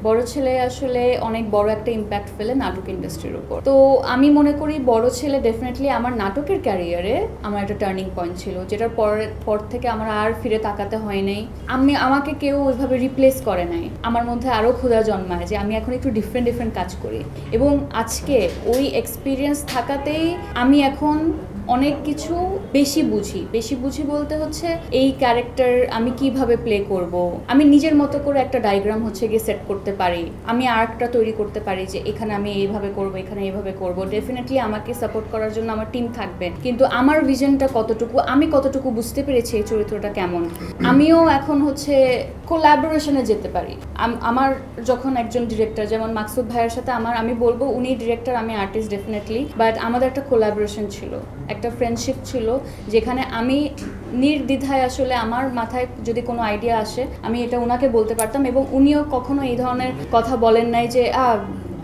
বড় ছেলে আসলে অনেক বড় একটা ইম্প্যাক্ট ফেলে নাটক ইন্ডাস্ট্রির উপর। তো আমি মনে করি বড় ছেলে ডেফিনেটলি আমার নাটকের ক্যারিয়ারে আমার একটা টার্নিং পয়েন্ট ছিল, যেটার পর থেকে আমার আর ফিরে তাকাতে হয় নাই। আমাকে কেউ ওইভাবে রিপ্লেস করে নাই। আমার মধ্যে আরও ক্ষুধা জন্মায় যে আমি এখন একটু ডিফারেন্ট কাজ করি, এবং আজকে ওই এক্সপিরিয়েন্স থাকাতেই আমি এখন অনেক কিছু বেশি বুঝি বলতে হচ্ছে এই ক্যারেক্টার আমি কিভাবে প্লে করব, আমি নিজের মতো করে একটা ডায়াগ্রাম হচ্ছে গিয়ে সেট করতে পারি, আমি আর্টটা তৈরি করতে পারি যে এখানে আমি এইভাবে করব, এখানে এইভাবে করব। ডেফিনেটলি আমাকে সাপোর্ট করার জন্য আমার টিম থাকবে, কিন্তু আমার ভিশনটা কতটুকু, আমি কতটুকু বুঝতে পেরেছি এই চরিত্রটা কেমন, আমিও এখন হচ্ছে কোলাবোরেশনে যেতে পারি। আমার যখন একজন ডিরেক্টর যেমন মাকসুদ ভাইয়ের সাথে আমি বলবো উনি ডিরেক্টর, আমি আর্টিস্ট ডেফিনেটলি, বাট আমাদের একটা কোলাবোরেশন ছিল, একটা ফ্রেন্ডশিপ ছিল, যেখানে আমি নির্দ্বিধায় আসলে আমার মাথায় যদি কোনো আইডিয়া আসে আমি এটা ওনাকে বলতে পারতাম, এবং উনিও কখনো এই ধরনের কথা বলেন নাই যে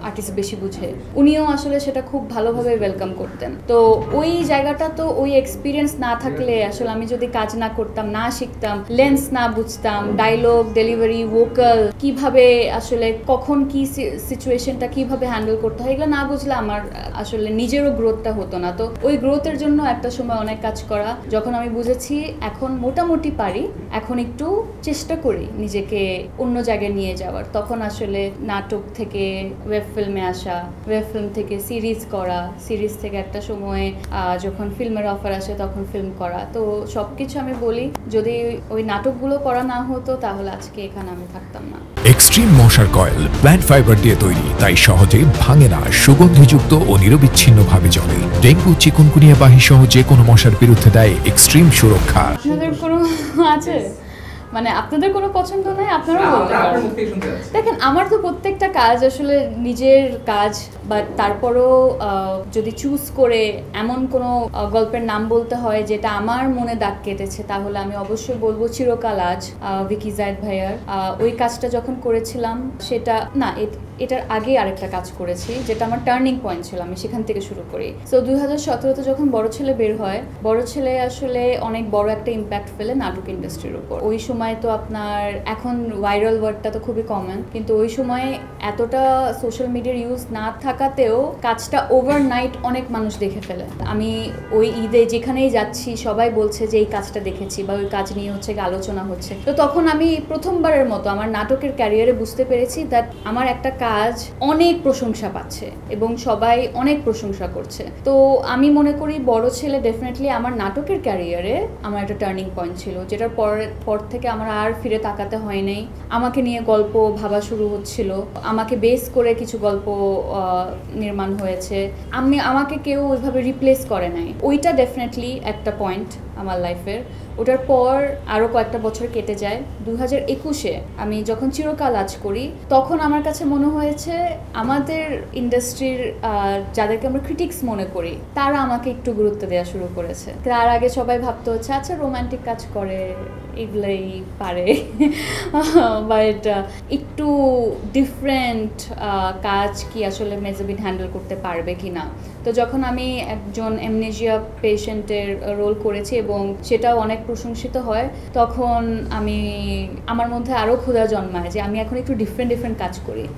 আর্টিস্ট বেশি বুঝে। উনিও আসলে সেটা খুব ভালোভাবে ওয়েলকাম করতেন। তো ওই জায়গাটা, তো ওই এক্সপিরিয়েন্স না থাকলে আসলে আমি যদি কাজ না করতাম, না শিখতাম, লেন্স না বুঝতাম, ডায়লগ ডেলিভারি, ভোকাল কিভাবে আসলে কখন কি সিচুয়েশনটা কিভাবে হ্যান্ডেল করতে হয়, এগুলো না বুঝলে আমার আসলে নিজেরও গ্রোথটা হতো না। তো ওই গ্রোথের জন্য একটা সময় অনেক কাজ করা, যখন আমি বুঝেছি এখন মোটামুটি পারি, এখন একটু চেষ্টা করি নিজেকে অন্য জায়গায় নিয়ে যাওয়ার, তখন আসলে নাটক থেকে ওয়েব ফিল্মে আসা, ওয়েব ফিল্ম থেকে সিরিজ করা, সিরিজ থেকে একটা সময়ে যখন ফিল্মের অফার আসে তখন ফিল্ম করা। তো সব কিছু আমি বলি, যদি ওই নাটকগুলো করা না হতো তাহলে আজকে এখানে আমি থাকতাম না। এক্সট্রিম মশার কয়েল প্ল্যান্ট ফাইবার দিয়ে তৈরি, তাই সহজে ভাঙে না, সুগন্ধিযুক্ত ও নিরবিচ্ছিন্নভাবে জ্বলে। ডেঙ্গু, চিকুনগুনিয়া বাহি সহ যে কোনো মশার বিরুদ্ধে দেয় এক্সট্রিম সুরক্ষা। আপনাদের কোনো আছে, মানে আপনাদের কোনো পছন্দ নাই, আপনারাও বলতে পারেন। দেখেন, আমার তো প্রত্যেকটা কাজ আসলে নিজের কাজ, বাট তারপরও যদি চুজ করে এমন কোনো গল্পের নাম বলতে হয় যেটা আমার মনে দাগ কেটেছে, তাহলে আমি অবশ্যই বলবো চিরকাল আজ, ভিকি জায়েদ ভাইয়ার। ওই কাজটা যখন করেছিলাম সেটা না, এটার আগে আরেকটা কাজ করেছি যেটা আমার টার্নিং পয়েন্ট ছিল, আমি সেখান থেকে শুরু করি। সো 2017-তে যখন বড় ছেলে বের হয়, বড় ছেলে আসলে অনেক বড় একটা ইম্প্যাক্ট ফেলে নাটক ইন্ডাস্ট্রির উপর। ওই সময় তো আপনার, এখন ভাইরাল ওয়ার্ডটা তো খুবই কমন, কিন্তু ওই সময় এতটা সোশ্যাল মিডিয়ার ইউজ না থাকাতেও কাজটা ওভারনাইট অনেক মানুষ দেখে ফেলে। আমি ওই ঈদে যেখানেই যাচ্ছি সবাই বলছে যে এই কাজটা দেখেছি, বা ওই কাজ নিয়ে হচ্ছে আলোচনা হচ্ছে। তো তখন আমি প্রথমবারের মতো আমার নাটকের ক্যারিয়ারে বুঝতে পেরেছি দ্যাট আমার একটা কাজ অনেক প্রশংসা পাচ্ছে এবং সবাই অনেক প্রশংসা করছে। তো আমি মনে করি বড় ছেলে ডেফিনেটলি আমার নাটকের ক্যারিয়ারে আমার একটা টার্নিং পয়েন্ট ছিল, যেটার পর থেকে আমার আর ফিরে তাকাতে হয় নাই। আমাকে নিয়ে গল্প ভাবা শুরু হচ্ছিল, আমাকে বেস করে কিছু গল্প নির্মাণ হয়েছে, আমাকে কেউ ওইভাবে রিপ্লেস করে নাই। ওইটা ডেফিনেটলি একটা পয়েন্ট আমার লাইফের। ওটার পর আরও কয়েকটা বছর কেটে যায়। 2021-এ আমি যখন চিরকাল আজ করি, তখন আমার কাছে মনে হয়েছে আমাদের ইন্ডাস্ট্রির যাদেরকে আমরা ক্রিটিক্স মনে করি তারা আমাকে একটু গুরুত্ব দেওয়া শুরু করেছে। তার আগে সবাই ভাবতো হচ্ছে আচ্ছা রোমান্টিক কাজ করে, এগুলোই পারে, বাট একটু ডিফারেন্ট কাজ কি আসলে মেজাবিন হ্যান্ডেল করতে পারবে কি না। তো যখন আমি একজন অ্যামনেজিয়া পেশেন্টের রোল করেছি এবং সেটাও অনেক প্রশংসিত হয়, তখন আমার মধ্যে আরও ক্ষুধা জন্মায় যে আমি এখন একটু ডিফারেন্ট কাজ করি।